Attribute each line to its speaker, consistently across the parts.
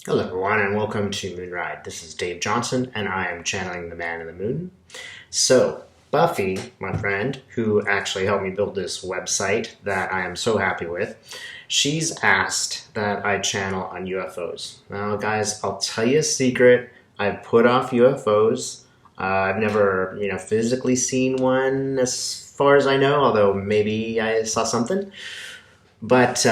Speaker 1: Hello everyone and welcome to Moonride. This is Dave Johnson and I am channeling the man in the moon. So, Buffy, my friend, who actually helped me build this website that I am so happy with, she's asked that I channel on UFOs. Now guys, I'll tell you a secret. I've put off UFOs. I've never, physically seen one as far as I know, although maybe I saw something. But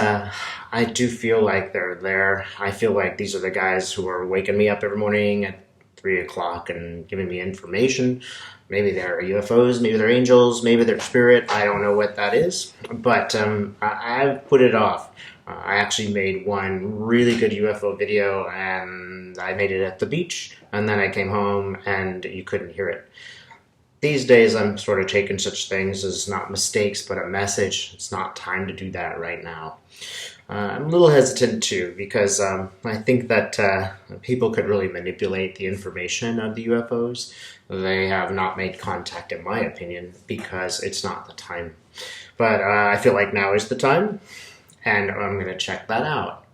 Speaker 1: I do feel like they're there. I feel like these are the guys who are waking me up every morning at 3 o'clock and giving me information. Maybe they're UFOs, maybe they're angels, maybe they're spirit. I don't know what that is. But I've put it off. I actually made one really good UFO video and I made it at the beach. And then I came home and you couldn't hear it. These days, I'm sort of taking such things as not mistakes, but a message. It's not time to do that right now. I'm a little hesitant too, because I think that people could really manipulate the information of the UFOs. They have not made contact, in my opinion, because it's not the time. But I feel like now is the time, and I'm going to check that out.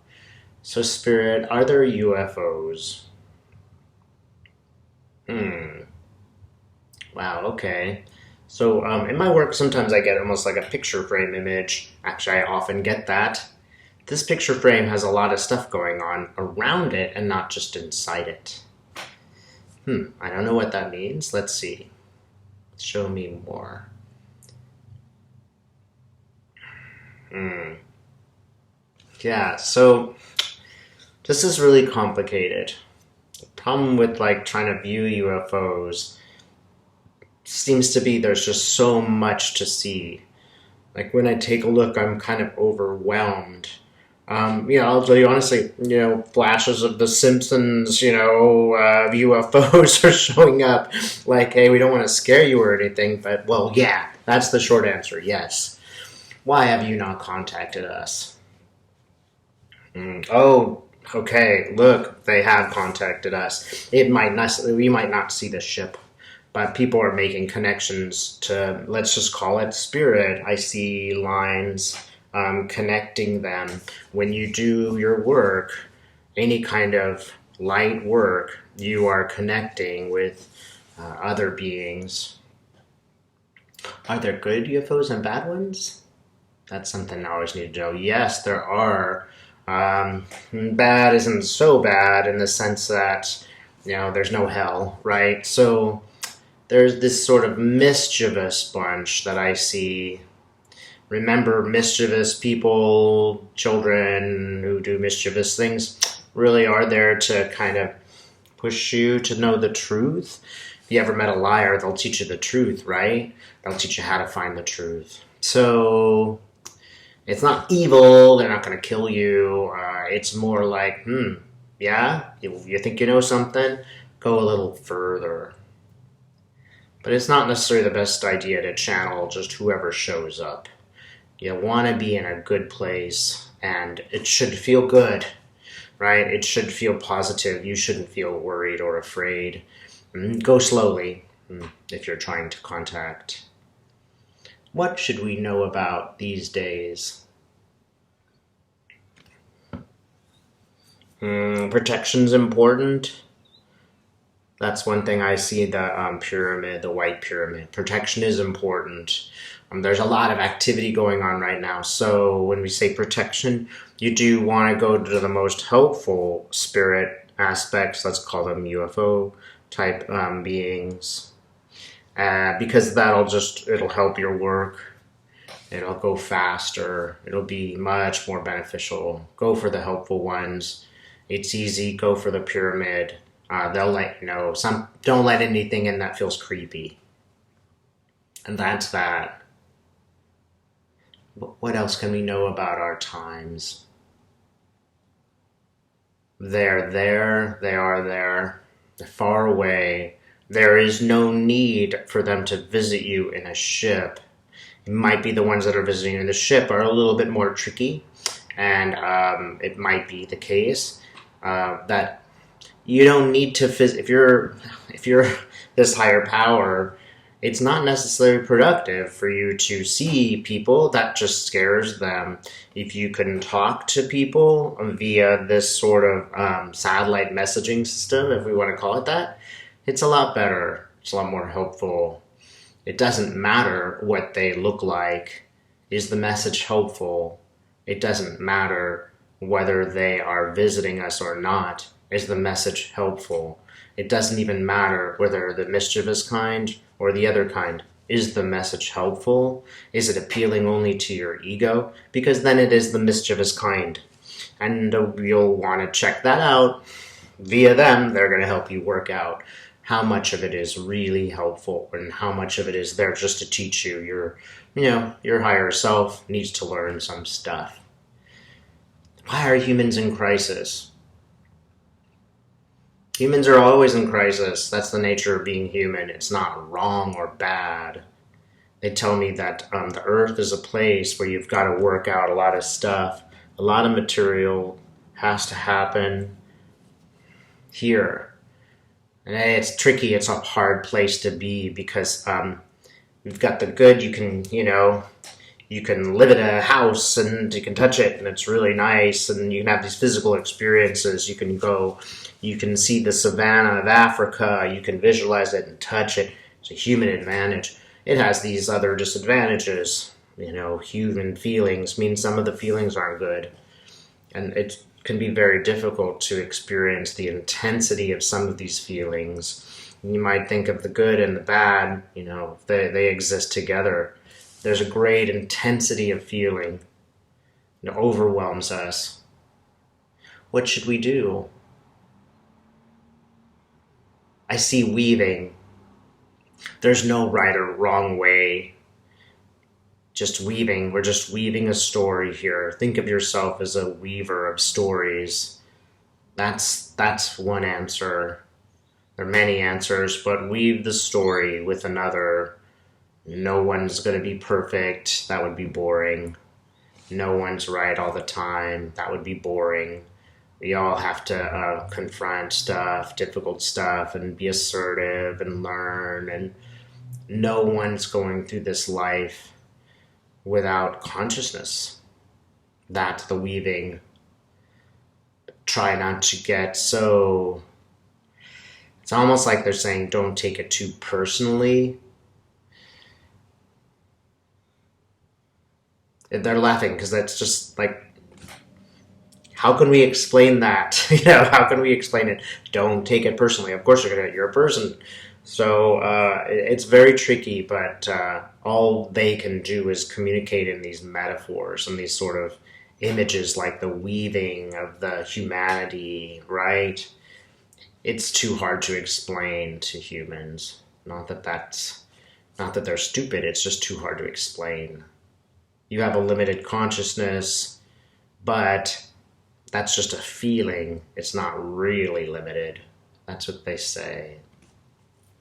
Speaker 1: So, Spirit, are there UFOs? Wow, okay. So in my work, sometimes I get almost like a picture frame image. Actually, I often get that. This picture frame has a lot of stuff going on around it and not just inside it. I don't know what that means. Let's see. Show me more. Yeah, so this is really complicated. The problem with like trying to view UFOs seems to be there's just so much to see. Like when I take a look, I'm kind of overwhelmed. I'll tell you honestly, flashes of The Simpsons, UFOs are showing up. Like, hey, we don't want to scare you or anything, but, well, yeah, that's the short answer, yes. Why have you not contacted us? Oh, okay, look, they have contacted us. We might not see the ship, but people are making connections to, let's just call it spirit. I see lines connecting them. When you do your work, any kind of light work, you are connecting with other beings. Are there good UFOs and bad ones? That's something I always need to know. Yes, there are. Bad isn't so bad in the sense that, there's no hell, right? So there's this sort of mischievous bunch that I see. Remember, mischievous people, children who do mischievous things, really are there to kind of push you to know the truth. If you ever met a liar, they'll teach you the truth, right? They'll teach you how to find the truth. So it's not evil. They're not going to kill you. It's more like, yeah, you think you know something? Go a little further. But it's not necessarily the best idea to channel just whoever shows up. You want to be in a good place, and it should feel good, right? It should feel positive. You shouldn't feel worried or afraid. Go slowly if you're trying to contact. What should we know about these days? Protection's important. That's one thing I see, the pyramid, the white pyramid. Protection is important. There's a lot of activity going on right now. So when we say protection, you do want to go to the most helpful spirit aspects. Let's call them UFO type beings. Because it'll help your work. It'll go faster. It'll be much more beneficial. Go for the helpful ones. It's easy. Go for the pyramid. They'll let you know. Don't let anything in that feels creepy. And that's that. What else can we know about our times? They're there. They are there. They're far away. There is no need for them to visit you in a ship. It might be the ones that are visiting in the ship are a little bit more tricky. And it might be the case that you don't need to if you're this higher power, It's not necessarily productive for you to see people. That just scares them. If you can talk to people via this sort of satellite messaging system, if we want to call it that, it's a lot better. It's a lot more helpful. It doesn't matter what they look like. Is the message helpful? It doesn't matter whether they are visiting us or not. Is the message helpful? It doesn't even matter whether the mischievous kind or the other kind. Is the message helpful? Is it appealing only to your ego? Because then it is the mischievous kind. And you'll want to check that out via them. They're going to help you work out how much of it is really helpful and how much of it is there just to teach you. Your higher self needs to learn some stuff. Why are humans in crisis? Humans are always in crisis. That's the nature of being human. It's not wrong or bad. They tell me that the earth is a place where you've got to work out a lot of stuff. A lot of material has to happen here. And it's tricky. It's a hard place to be because you've got the good. You can live in a house and you can touch it and it's really nice, and you can have these physical experiences. You can see the savannah of Africa. You can visualize it and touch it. It's a human advantage. It has these other disadvantages. Human feelings mean some of the feelings aren't good. And it can be very difficult to experience the intensity of some of these feelings. You might think of the good and the bad, they exist together. There's a great intensity of feeling. It overwhelms us. What should we do? I see weaving. There's no right or wrong way. Just weaving. We're just weaving a story here. Think of yourself as a weaver of stories. That's one answer. There are many answers, but weave the story with another. No one's going to be perfect. That would be boring. No one's right all the time. That would be boring. We all have to confront stuff, difficult stuff, and be assertive and learn. And no one's going through this life without consciousness. That's the weaving. Try not to get so... It's almost like they're saying don't take it too personally. They're laughing because that's just like, how can we explain that? How can we explain it? Don't take it personally. Of course you're a person. So it's very tricky, but all they can do is communicate in these metaphors and these sort of images, like the weaving of the humanity, right? It's too hard to explain to humans. Not that they're stupid, it's just too hard to explain. You have a limited consciousness, but that's just a feeling. It's not really limited. That's what they say.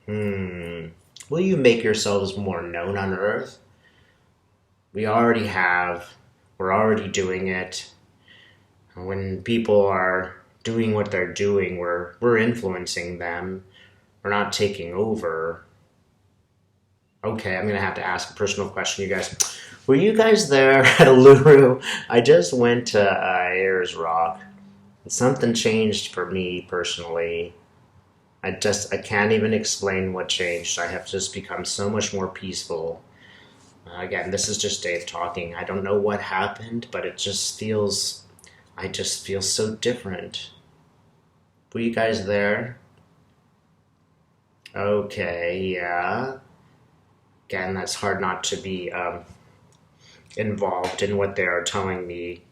Speaker 1: Will you make yourselves more known on Earth? We already have. We're already doing it. When people are doing what they're doing, we're influencing them. We're not taking over. Okay, I'm going to have to ask a personal question, you guys. Were you guys there at Uluru? I just went to Ayers Rock. Something changed for me personally. I can't even explain what changed. I have just become so much more peaceful. Again, this is just Dave talking. I don't know what happened, but I just feel so different. Were you guys there? Okay, yeah. Again, that's hard not to be involved in what they are telling me.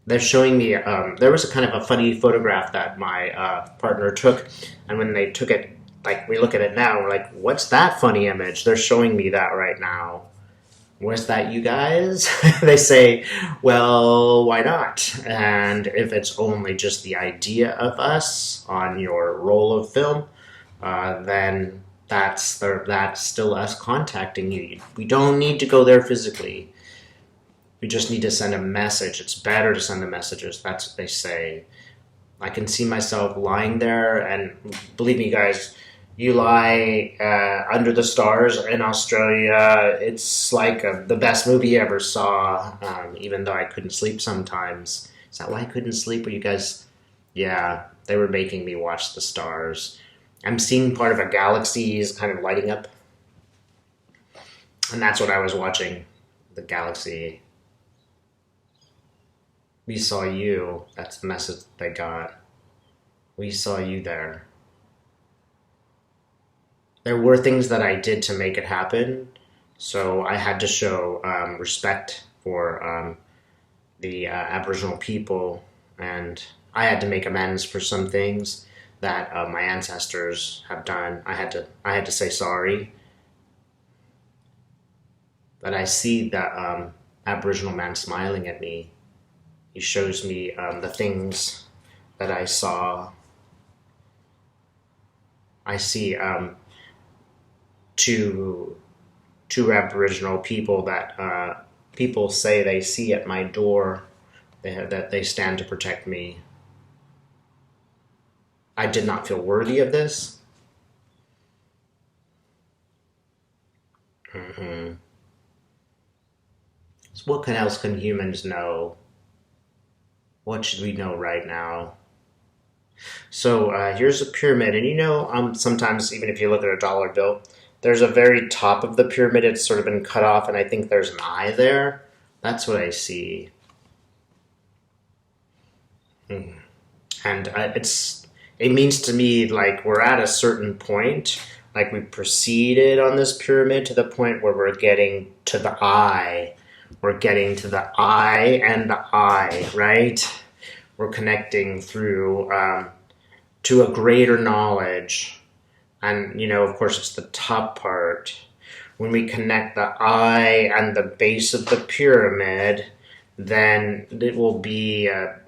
Speaker 1: They're showing me, there was a kind of a funny photograph that my partner took, and when they took it, like, we look at it now, we're like, what's that funny image? They're showing me that right now. Was that you guys? They say, well, why not? And if it's only just the idea of us on your roll of film, then that's still us contacting you. We don't need to go there physically. We just need to send a message. It's better to send the messages. That's what they say. I can see myself lying there, and believe me, guys, You lie under the stars in Australia. It's like the best movie you ever saw, even though I couldn't sleep sometimes. Is that why I couldn't sleep? Or you guys, yeah, they were making me watch the stars. I'm seeing part of a galaxy is kind of lighting up. And that's what I was watching, the galaxy. We saw you. That's the message they got. We saw you there. There were things that I did to make it happen, so I had to show respect for the Aboriginal people, and I had to make amends for some things that my ancestors have done. I had to say sorry. But I see that Aboriginal man smiling at me. He shows me the things that I saw. I see two Aboriginal people that people say they see at my door, that they stand to protect me. I did not feel worthy of this. So what else can humans know? What should we know right now? So here's a pyramid, and sometimes even if you look at a dollar bill, there's a very top of the pyramid, it's sort of been cut off, and I think there's an eye there. That's what I see. And it means to me like we're at a certain point, like we proceeded on this pyramid to the point where we're getting to the eye. We're getting to the eye and the eye, right? We're connecting through to a greater knowledge. And, of course, it's the top part. When we connect the eye and the base of the pyramid, then it will be a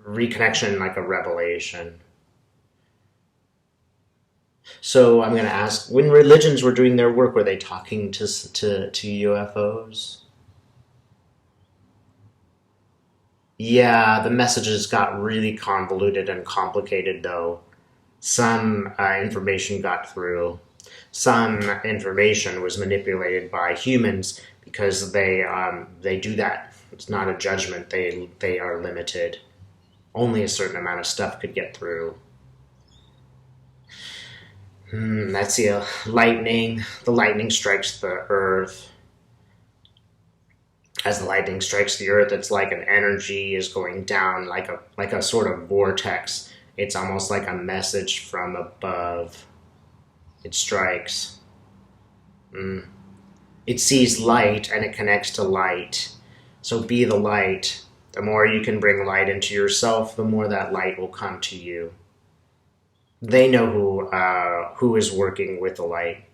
Speaker 1: reconnection, like a revelation. So I'm going to ask, when religions were doing their work, were they talking to UFOs? Yeah, the messages got really convoluted and complicated, though. Some information got through. Some information was manipulated by humans because they do that. It's not a judgment. They are limited. Only a certain amount of stuff could get through. That's the lightning. The lightning strikes the earth. As the lightning strikes the earth, it's like an energy is going down, like a sort of vortex. It's almost like a message from above. It strikes. It sees light and it connects to light. So be the light. The more you can bring light into yourself, the more that light will come to you. They know who is working with the light.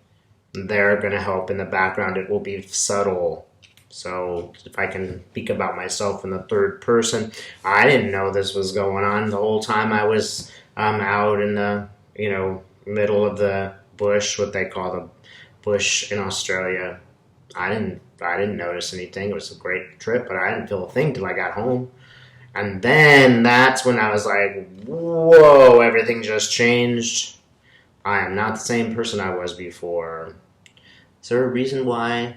Speaker 1: They're going to help in the background. It will be subtle. So if I can speak about myself in the third person, I didn't know this was going on the whole time I was out in the middle of the bush, what they call the bush in Australia. I didn't notice anything. It was a great trip, but I didn't feel a thing till I got home. And then that's when I was like, whoa, everything just changed. I am not the same person I was before. Is there a reason why?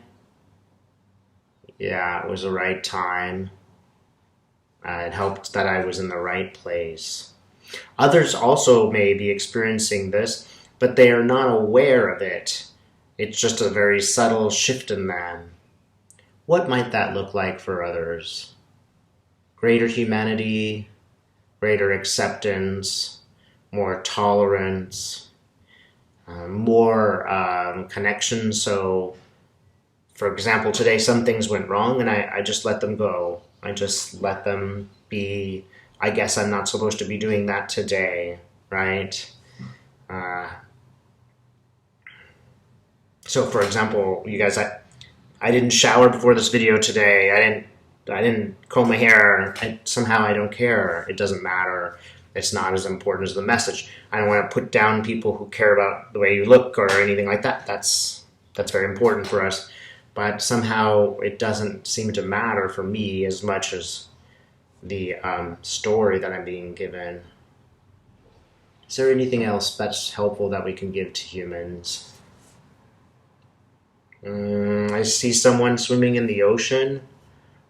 Speaker 1: Yeah, it was the right time. It helped that I was in the right place. Others also may be experiencing this, but they are not aware of it. It's just a very subtle shift in them. What might that look like for others? Greater humanity, greater acceptance, more tolerance, more connection. So, for example, today some things went wrong and I just let them go. I just let them be. I guess I'm not supposed to be doing that today, right? So, for example, you guys, I didn't shower before this video today. I didn't comb my hair. Somehow I don't care. It doesn't matter. It's not as important as the message. I don't want to put down people who care about the way you look or anything like that. That's very important for us. But somehow it doesn't seem to matter for me as much as the story that I'm being given. Is there anything else that's helpful that we can give to humans? I see someone swimming in the ocean,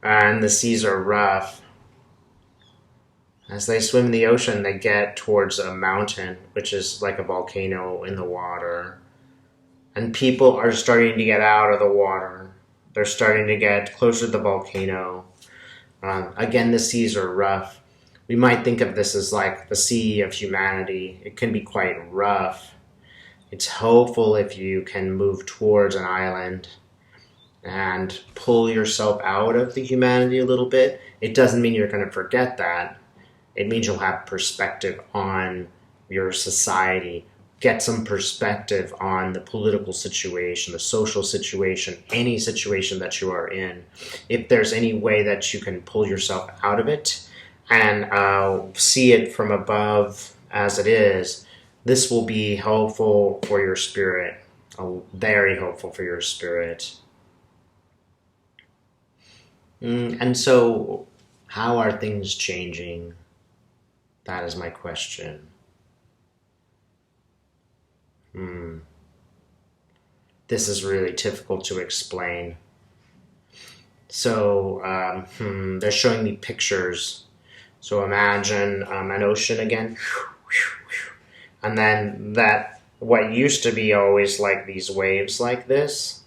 Speaker 1: and the seas are rough. As they swim in the ocean, they get towards a mountain, which is like a volcano in the water. And people are starting to get out of the water. They're starting to get closer to the volcano. Again, the seas are rough. We might think of this as like the sea of humanity. It can be quite rough. It's hopeful if you can move towards an island and pull yourself out of the humanity a little bit. It doesn't mean you're going to forget that. It means you'll have perspective on your society, get some perspective on the political situation, the social situation, any situation that you are in. If there's any way that you can pull yourself out of it and see it from above as it is, this will be helpful for your spirit, very helpful for your spirit. And so, how are things changing? That is my question. This is really difficult to explain. So, they're showing me pictures. So imagine an ocean again. And then that, what used to be always like these waves like this,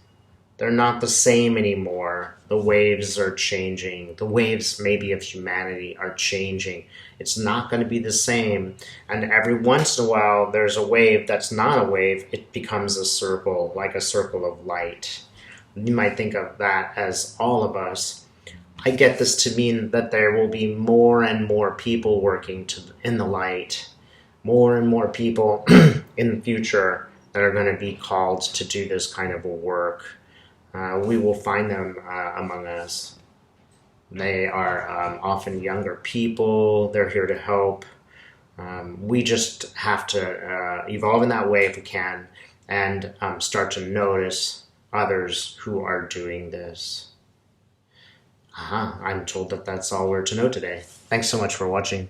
Speaker 1: they're not the same anymore. The waves are changing. The waves maybe of humanity are changing. It's not going to be the same. And every once in a while, there's a wave that's not a wave. It becomes a circle, like a circle of light. You might think of that as all of us. I get this to mean that there will be more and more people working in the light. More and more people in the future that are going to be called to do this kind of a work. We will find them among us. They are often younger people. They're here to help. We just have to evolve in that way if we can and start to notice others who are doing this. I'm told that that's all we're to know today. Thanks so much for watching.